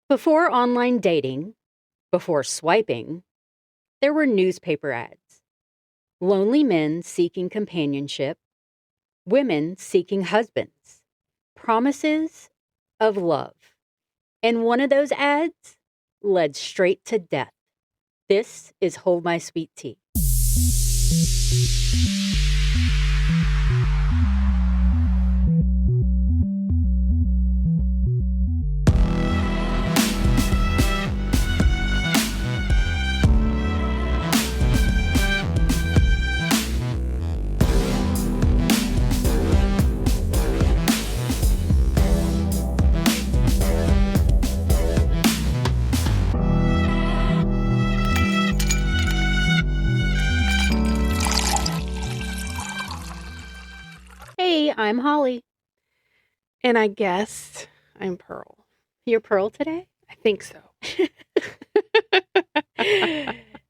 Before online dating, before swiping, there were newspaper ads. Lonely men seeking companionship, women seeking husbands, promises of love. And one of those ads led straight to death. This is Hold My Sweet Tea. Hey, I'm Holly. And I guess I'm Pearl. You're Pearl today? I think so.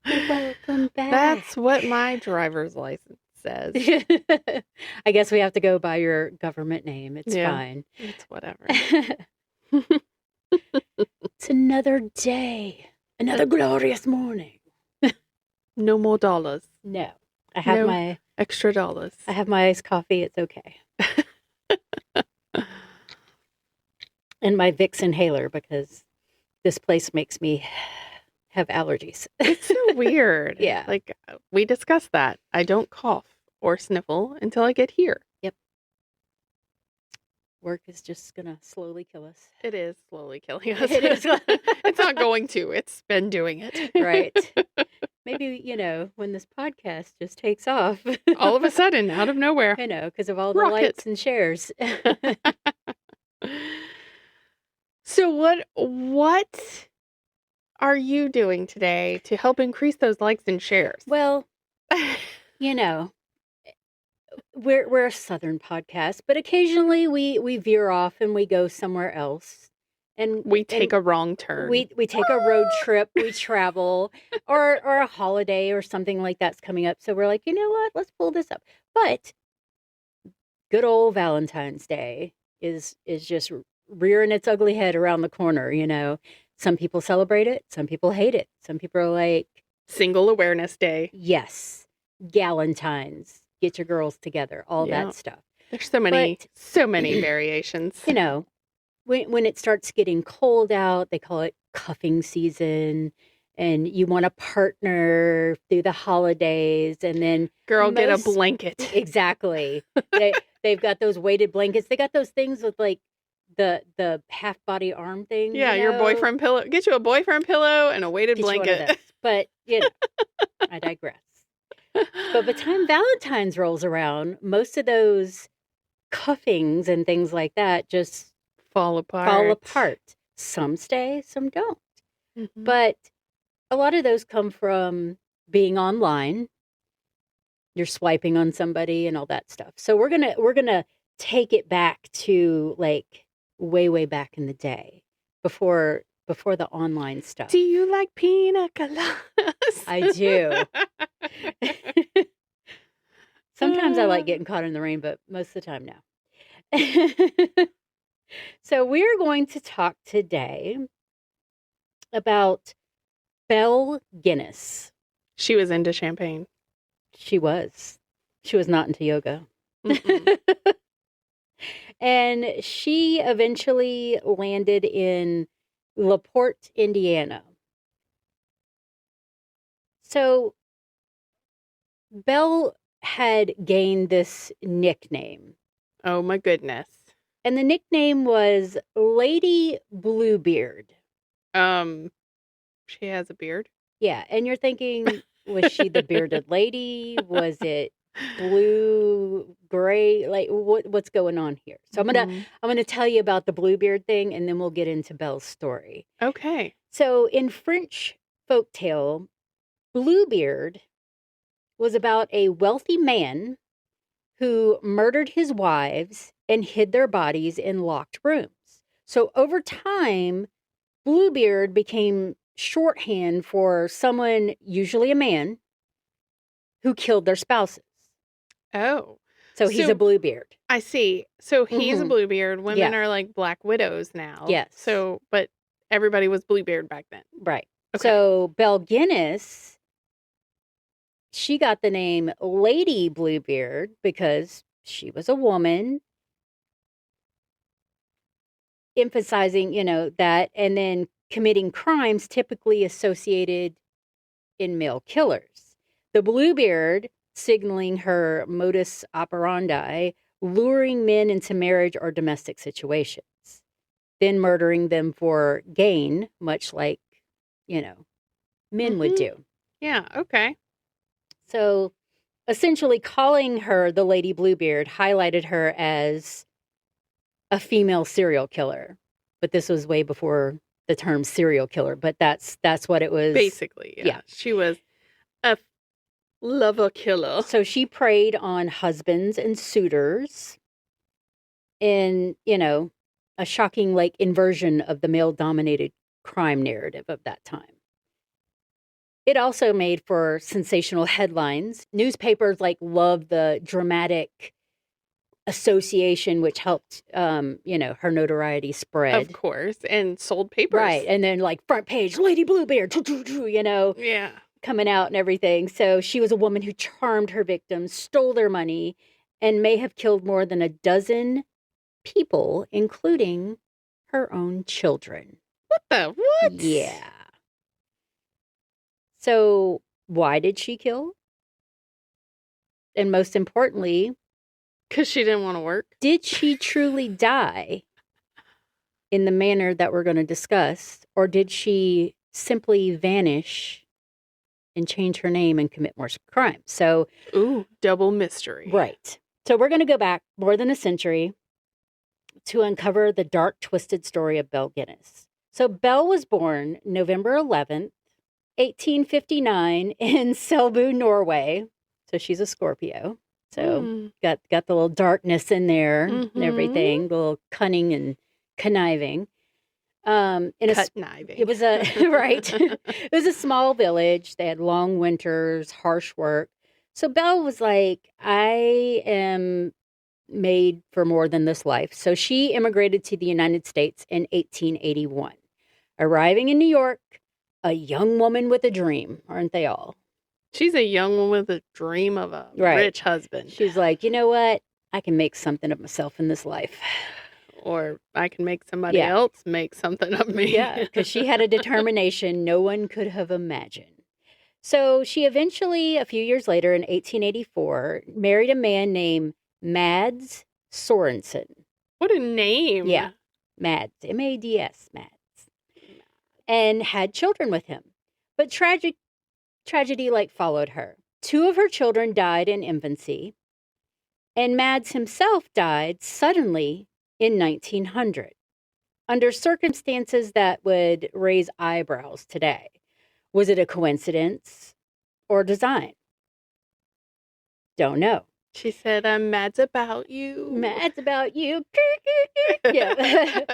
Welcome back. That's what my driver's license says. I guess we have to go by your government name. It's fine. It's whatever. It's another day. Another glorious morning. No more dollars. No. I have my extra dollars. I have my iced coffee. It's okay. And my Vicks inhaler because this place makes me have allergies. It's so weird. Yeah. Like we discussed that. I don't cough or sniffle until I get here. Yep. Work is just going to slowly kill us. It is slowly killing us. It is. It's not going to. It's been doing it. Right. Maybe, when this podcast just takes off. All of a sudden, out of nowhere. I know, because of all the likes and shares. So what are you doing today to help increase those likes and shares? Well, we're a Southern podcast, but occasionally we veer off and we go somewhere else. And we take a wrong turn. We take a road trip, we travel, or a holiday or something like that's coming up. So we're like, you know what? Let's pull this up. But good old Valentine's Day is just rearing its ugly head around the corner, Some people celebrate it, some people hate it. Some people are like Single Awareness Day. Yes. Galentine's. Get your girls together, all that stuff. There's so many variations. When it starts getting cold out, they call it cuffing season, and you want a partner through the holidays, and then get a blanket. Exactly. They've got those weighted blankets. They got those things with like the half body arm thing. Yeah, your boyfriend pillow. Get you a boyfriend pillow and a weighted blanket. But I digress. But by the time Valentine's rolls around, most of those cuffings and things like that just fall apart. Some stay, some don't. Mm-hmm. But a lot of those come from being online. You're swiping on somebody and all that stuff. So we're gonna take it back to like way back in the day before the online stuff. Do you like pina coladas? I do. Sometimes I like getting caught in the rain, but most of the time, no. So we're going to talk today about Belle Gunness. She was into champagne. She was. She was not into yoga. And she eventually landed in LaPorte, Indiana. So Belle had gained this nickname. Oh my goodness. And the nickname was Lady Bluebeard. She has a beard? Yeah, and you're thinking, was she the bearded lady? Was it blue, gray? Like what's going on here? So I'm gonna tell you about the Bluebeard thing, and then we'll get into Belle's story. Okay. So in French folktale, Bluebeard was about a wealthy man who murdered his wives and hid their bodies in locked rooms. So over time, Bluebeard became shorthand for someone, usually a man, who killed their spouses. Oh. So he's a Bluebeard. I see. So he's a Bluebeard. Women are like Black Widows now. Yes. So, but everybody was Bluebeard back then. Right. Okay. So Belle Gunness, she got the name Lady Bluebeard because she was a woman, emphasizing, that, and then committing crimes typically associated in male killers. The Bluebeard signaling her modus operandi, luring men into marriage or domestic situations, then murdering them for gain, much like, men would do. Yeah, okay. So essentially calling her the Lady Bluebeard highlighted her as a female serial killer. But this was way before the term serial killer, but that's what it was. Basically, yeah. She was a lover killer. So she preyed on husbands and suitors in, a shocking inversion of the male-dominated crime narrative of that time. It also made for sensational headlines. Newspapers loved the dramatic association, which helped, her notoriety spread. Of course, and sold papers. Right, and then front page, Lady Bluebeard, Yeah. coming out and everything. So she was a woman who charmed her victims, stole their money, and may have killed more than a dozen people, including her own children. What? Yeah. So why did she kill? And most importantly, because she didn't want to work. Did she truly die in the manner that we're going to discuss, or did she simply vanish and change her name and commit more crimes? So, double mystery. Right. So we're going to go back more than a century to uncover the dark, twisted story of Belle Gunness. So Belle was born November 11th, 1859 in Selbu, Norway. So she's a Scorpio. So got the little darkness in there and everything, the little cunning and conniving. Conniving. It was right. It was a small village. They had long winters, harsh work. So Belle was like, I am made for more than this life. So she immigrated to the United States in 1881. Arriving in New York, a young woman with a dream, aren't they all? She's a young woman with a dream of a rich husband. She's like, you know what? I can make something of myself in this life. Or I can make somebody else make something of me. Yeah, because she had a determination no one could have imagined. So she eventually, a few years later, in 1884, married a man named Mads Sorensen. What a name. Yeah, Mads, M-A-D-S, Mads. And had children with him. But tragedy followed her. 2 of her children died in infancy, and Mads himself died suddenly in 1900, under circumstances that would raise eyebrows today. Was it a coincidence or design? Don't know. She said, I'm mad about you. Mad about you. Yeah.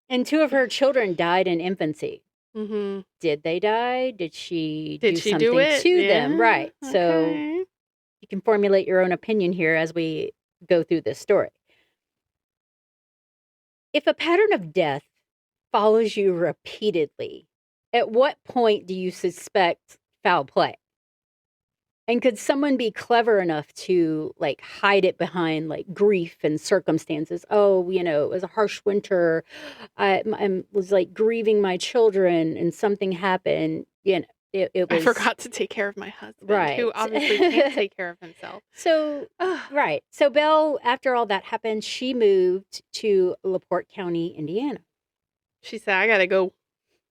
And 2 of her children died in infancy. Mm-hmm. Did they die? Did she do something to them? Right. Okay. So you can formulate your own opinion here as we go through this story. If a pattern of death follows you repeatedly, at what point do you suspect foul play? And could someone be clever enough to hide it behind grief and circumstances? Oh, it was a harsh winter. I was grieving my children and something happened. It was. I forgot to take care of my husband, right? Who obviously can't take care of himself. So, right. So Belle, after all that happened, she moved to LaPorte County, Indiana. She said, I got to go.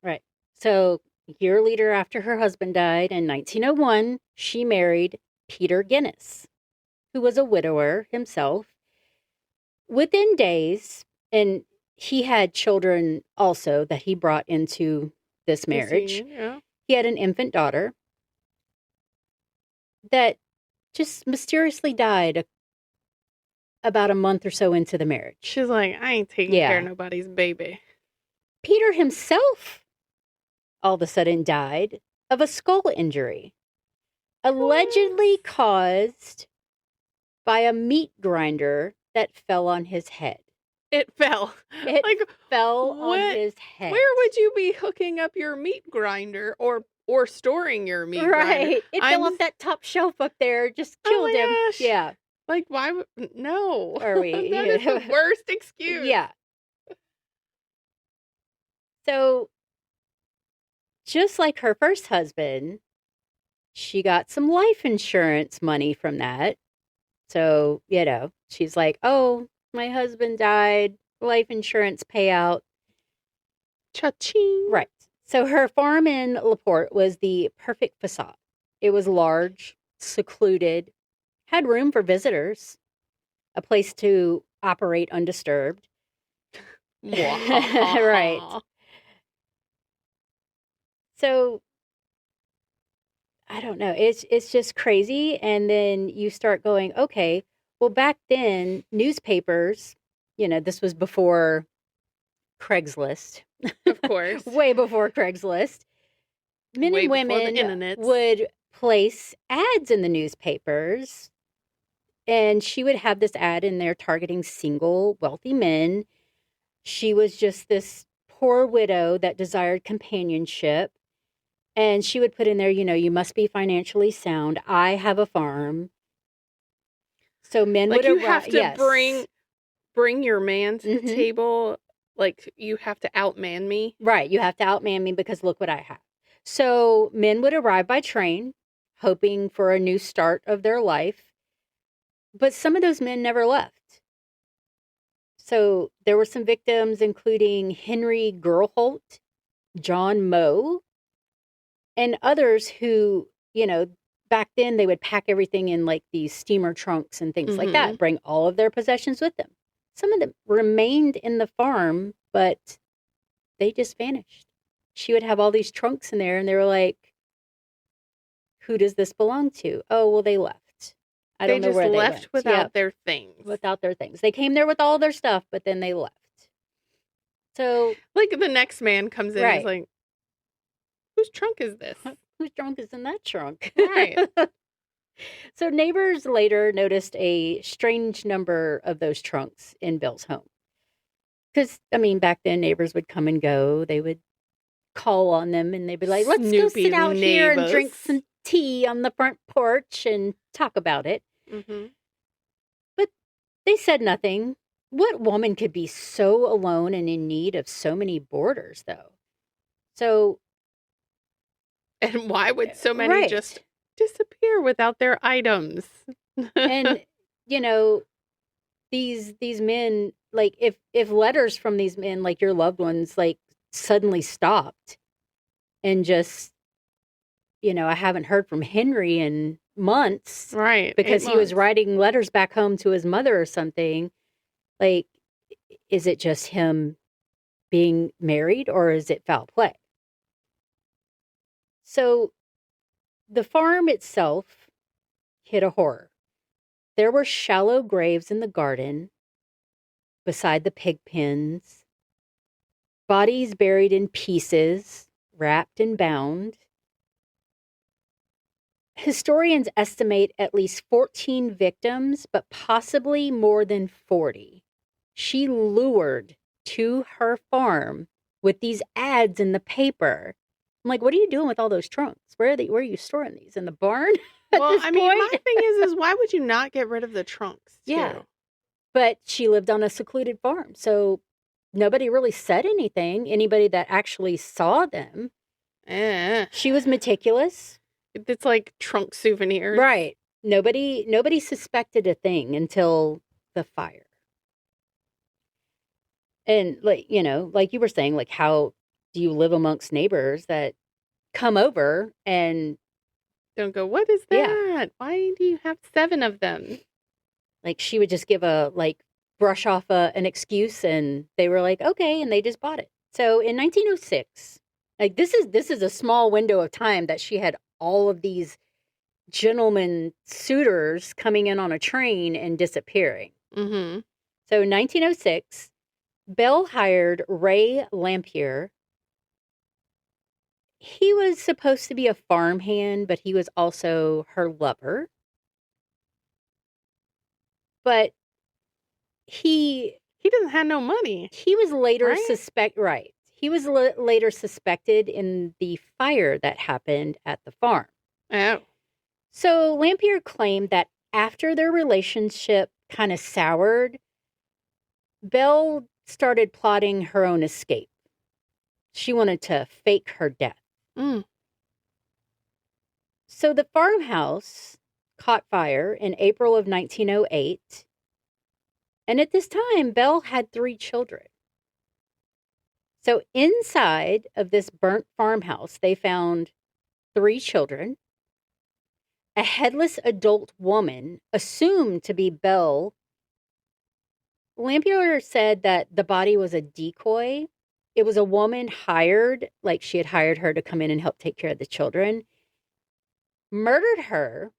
Right. So a year later, after her husband died in 1901, she married Peter Gunness, who was a widower himself. Within days, and he had children also that he brought into this marriage. Yeah. He had an infant daughter that just mysteriously died about a month or so into the marriage. She's like, I ain't taking care of nobody's baby. Peter himself all of a sudden died of a skull injury, allegedly caused by a meat grinder that fell on his head. It fell. It Like, fell on what? his head. Where would you be hooking up your meat grinder or storing your meat grinder? Right. It fell off that top shelf up there. Just Oh killed my him. gosh. Yeah. Like, why would... No. Are we? That is the worst excuse. Yeah. So, just like her first husband, she got some life insurance money from that. So, she's like, oh, my husband died, life insurance payout. Cha-ching. Right. So her farm in LaPorte was the perfect facade. It was large, secluded, had room for visitors, a place to operate undisturbed. Right. So I don't know. It's just crazy. And then you start going, okay, well, back then, newspapers, this was before Craigslist. Of course. Way before Craigslist. Men and women would place ads in the newspapers. And she would have this ad in there targeting single, wealthy men. She was just this poor widow that desired companionship. And she would put in there, you must be financially sound. I have a farm. So men would you have to bring your man to the table. Like, you have to outman me. Right. You have to outman me because look what I have. So men would arrive by train, hoping for a new start of their life. But some of those men never left. So there were some victims, including Henry Gerholt, John Moe, and others who, back then they would pack everything in like these steamer trunks and things like that, bring all of their possessions with them. Some of them remained in the farm, but they just vanished. She would have all these trunks in there and they were like, who does this belong to? Oh, well, they left. I don't know where they went. They just left without their things. Without their things. They came there with all their stuff, but then they left. So, like, the next man comes in and is like, whose trunk is this? Whose trunk is in that trunk? Right. So neighbors later noticed a strange number of those trunks in Belle's home. Because, back then neighbors would come and go. They would call on them and they'd be like, let's go sit out here and drink some tea on the front porch and talk about it. But they said nothing. What woman could be so alone and in need of so many boarders, though? So... And why would so many just disappear without their items? And, these men, like, if letters from these men, like your loved ones, like, suddenly stopped and just, I haven't heard from Henry in months. Right. Because he was writing letters back home to his mother or something. Like, is it just him being married or is it foul play? So the farm itself hit a horror. There were shallow graves in the garden beside the pig pens, bodies buried in pieces, wrapped and bound. Historians estimate at least 14 victims, but possibly more than 40. She lured to her farm with these ads in the paper. I'm like, what are you doing with all those trunks? Where are you storing these? In the barn? Well, my thing is why would you not get rid of the trunks, too? Yeah. But she lived on a secluded farm, so nobody really said anything. Anybody that actually saw them. She was meticulous. It's like trunk souvenirs. Right. Nobody suspected a thing until the fire. And, like, like you were saying, like, how do you live amongst neighbors that come over and don't go, what is that? Yeah. Why do you have 7 of them? Like, she would just give brush off an excuse and they were like, okay. And they just bought it. So in 1906, like, this is a small window of time that she had all of these gentlemen suitors coming in on a train and disappearing. So in 1906, Belle hired Ray Lampier. He was supposed to be a farmhand, but he was also her lover. But he He doesn't have no money. He was later right? He was later suspected in the fire that happened at the farm. Oh. So Lampier claimed that after their relationship kind of soured, Belle started plotting her own escape. She wanted to fake her death. Mm. So the farmhouse caught fire in April of 1908. And at this time, Belle had 3 children. So inside of this burnt farmhouse, they found 3 children, a headless adult woman, assumed to be Belle. Lampier said that the body was a decoy. It was a woman hired, like she had hired her to come in and help take care of the children, murdered her.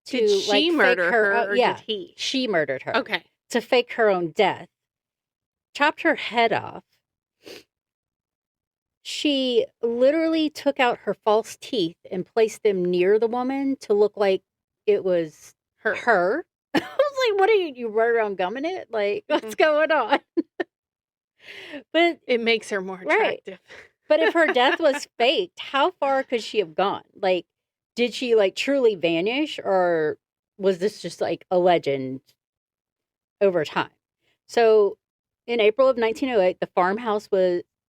Did she murder her or did he? She murdered her. Okay. To fake her own death. Chopped her head off. She literally took out her false teeth and placed them near the woman to look like it was her. I was like, what are you run around gumming it? Like, what's going on? But it makes her more attractive. Right. But if her death was faked, how far could she have gone? Like, did she like truly vanish, or was this just like a legend over time? So in April of 1908, the farmhouse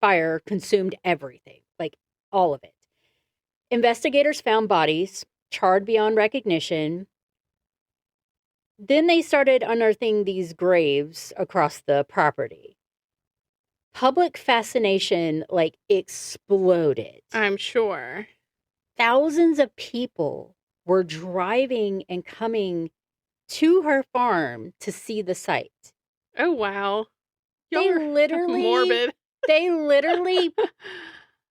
fire consumed everything, like all of it. Investigators found bodies charred beyond recognition. Then they started unearthing these graves across the property. Public fascination like exploded. I'm sure. Thousands of people were driving and coming to her farm to see the site. Oh, wow. They literally morbid. They literally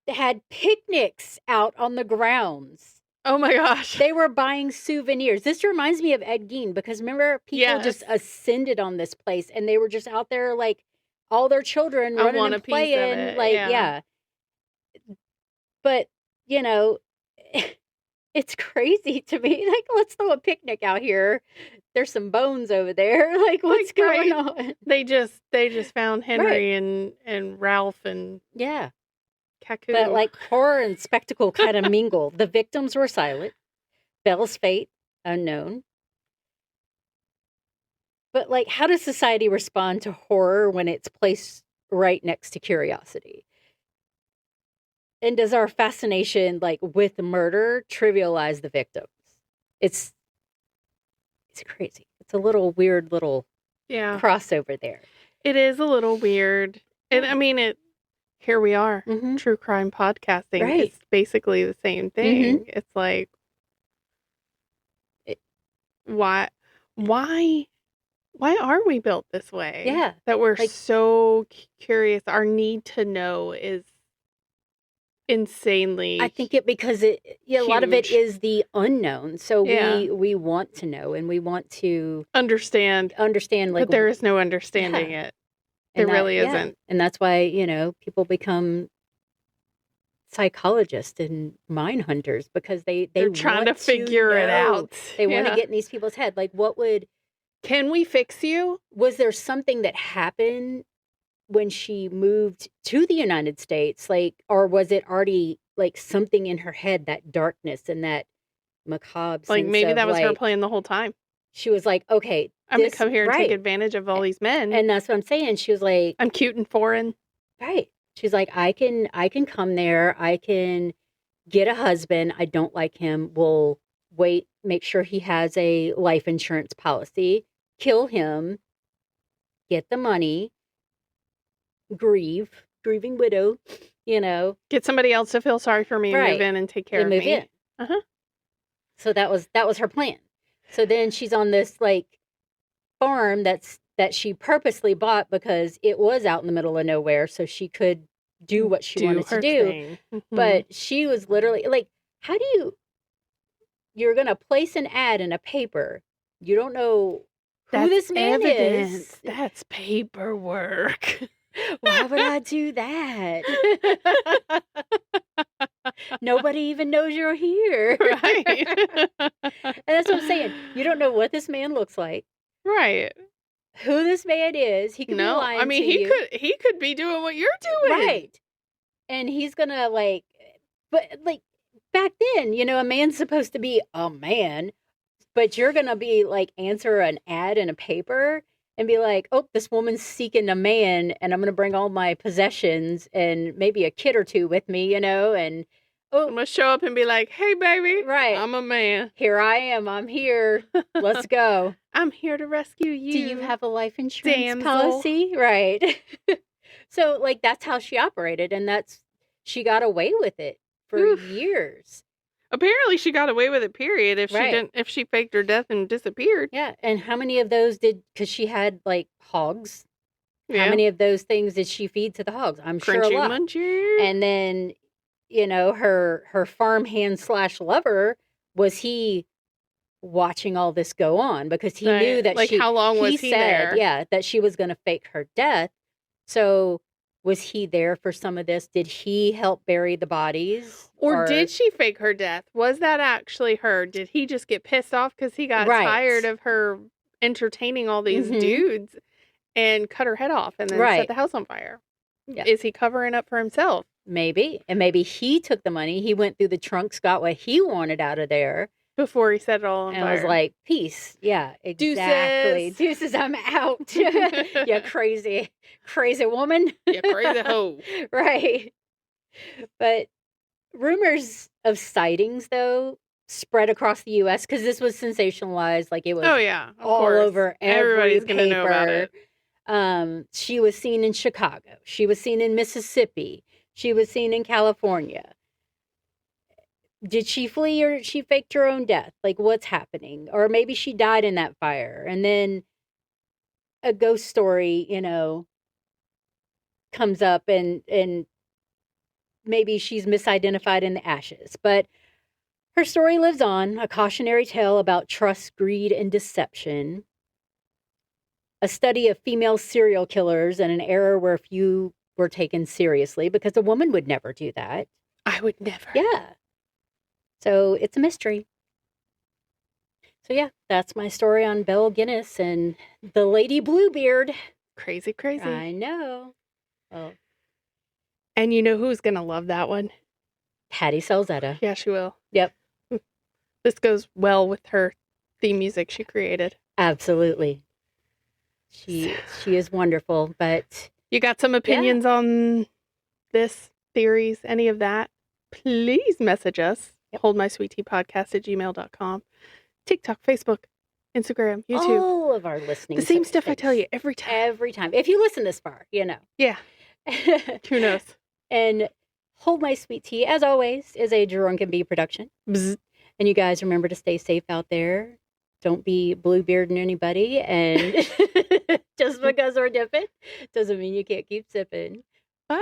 had picnics out on the grounds. Oh my gosh. They were buying souvenirs. This reminds me of Ed Gein, because remember, people just ascended on this place and they were just out there like all their children running and playing. Like, yeah. But, you know, it's crazy to me. Like, let's throw a picnic out here. There's some bones over there. Like, what's going on? They just found Henry and Ralph and Kaku. But like horror and spectacle kind of mingle. The victims were silent. Belle's fate unknown. But like, how does society respond to horror when it's placed right next to curiosity? And does our fascination, like with murder, trivialize the victims? It's crazy. It's a little weird little crossover there. It is a little weird. And I mean, here we are, true crime podcasting. Right. It's basically the same thing. It's like, why are we built this way? Yeah. That we're like, so curious. Our need to know is insanely I think because a lot of it is the unknown. So we want to know and we want to understand like, but there is no understanding it. There really isn't. And that's why, people become psychologists and mind hunters, because they're trying to figure it out. They want to get in these people's head. Like, can we fix you? Was there something that happened when she moved to the United States? Like, or was it already like something in her head, that darkness and that macabre like sense maybe of, that was like, her plan the whole time. She was like, okay, I'm going to come here and take advantage of all these men. And that's what I'm saying. She was like, I'm cute and foreign. Right. She's like, I can come there. I can get a husband. I don't like him. We'll wait, make sure he has a life insurance policy, kill him, get the money, grieving widow, Get somebody else to feel sorry for me, move in and take care of me. In. So that was her plan. So then she's on this like farm that she purposely bought because it was out in the middle of nowhere, so she could do what she wanted to do. But she was literally like, how do you're going to place an ad in a paper. You don't know who this man is. That's paperwork. Why would I do that? Nobody even knows you're here. Right. And that's what I'm saying. You don't know what this man looks like. Right. who this man is. He could be lying to you. He could be doing what you're doing. Right. And he's going to but back then, a man's supposed to be a man, but you're going to be answer an ad in a paper and be like, oh, this woman's seeking a man and I'm going to bring all my possessions and maybe a kid or two with me, and I'm going to show up and be like, hey, baby, right, I'm a man. Here I am. I'm here. Let's go. I'm here to rescue you. Do you have a life insurance policy? Right. So, that's how she operated, and she got away with it for years. Apparently, she got away with it, period, if she faked her death and disappeared. Yeah, and how many of those because she had, hogs, yeah. How many of those things did she feed to the hogs? I'm sure a lot. Muncher. And then, her farmhand / lover, was he watching all this go on? Because he knew that how long was he there? Yeah, that she was going to fake her death. So was he there for some of this? Did he help bury the bodies? Or did she fake her death? Was that actually her? Did he just get pissed off because he got tired of her entertaining all these dudes and cut her head off and then set the house on fire? Yeah. Is he covering up for himself? Maybe. And maybe he took the money. He went through the trunks, got what he wanted out of there. Before he set it all on fire. And was like, peace. Yeah, exactly. Deuces, I'm out. Yeah, crazy woman. Yeah, crazy hoe. Right. But rumors of sightings, though, spread across the U.S. because this was sensationalized. It was all over every paper. Everybody's going to know about it. She was seen in Chicago. She was seen in Mississippi. She was seen in California. Did she flee or she faked her own death? What's happening? Or maybe she died in that fire. And then a ghost story, comes up and maybe she's misidentified in the ashes. But her story lives on, a cautionary tale about trust, greed, and deception. A study of female serial killers and an era where few were taken seriously because a woman would never do that. I would never. Yeah. So it's a mystery. So yeah, that's my story on Belle Gunness and the Lady Bluebeard. Crazy. I know. Oh. And you know who's going to love that one? Patty Salzetta. Yeah, she will. Yep. This goes well with her theme music she created. Absolutely. She is wonderful, but... You got some opinions on this, theories, any of that? Please message us. Yep. holdmysweetteapodcast@gmail.com. TikTok, Facebook, Instagram, YouTube. All of our listening. The same stuff I tell you every time. Every time. If you listen this far, Yeah. Who knows? And Hold My Sweet Tea, as always, is a Drunken Bee production. Bzz. And you guys remember to stay safe out there. Don't be Bluebearding anybody. And just because we're dipping doesn't mean you can't keep sipping. Bye.